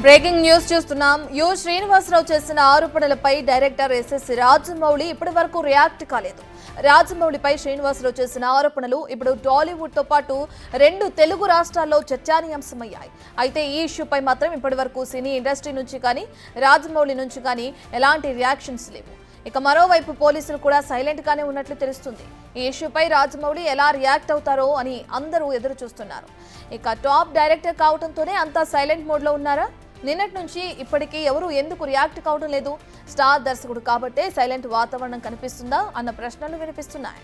Breaking news చూస్తున్నాం. శ్రీనివాసరావు చేసిన ఆరోపణలపై డైరెక్టర్ ఎస్ఎస్ రాజమౌళి ఇప్పటి వరకు రియాక్ట్ కాలేదు. రాజమౌళిపై శ్రీనివాసరావు చేసిన ఆరోపణలు ఇప్పుడు టాలీవుడ్ తో పాటు 2 తెలుగు రాష్ట్రాల్లో చర్చానీయాంశమయ్యాయి. అయితే ఈ ఇష్యూపై మాత్రం ఇప్పటి వరకు సినీ ఇండస్ట్రీ నుంచి కానీ రాజమౌళి నుంచి కానీ ఎలాంటి రియాక్షన్స్ లేవు. ఇక మరోవైపు పోలీసులు కూడా సైలెంట్ గానే ఉన్నట్లు తెలుస్తుంది. ఈ ఇష్యూపై రాజమౌళి ఎలా రియాక్ట్ అవుతారో అని అందరూ ఎదురు చూస్తున్నారు. ఇక టాప్ డైరెక్టర్ కావడంతోనే అంతా సైలెంట్ మోడ్ లో ఉన్నారా? నిన్నటి నుంచి ఇప్పటికీ ఎవరు ఎందుకు రియాక్ట్ కావడం లేదు? స్టార్ దర్శకుడు కాబట్టే సైలెంట్ వాతావరణం కనిపిస్తుందా అన్న ప్రశ్నలు వినిపిస్తున్నాయి.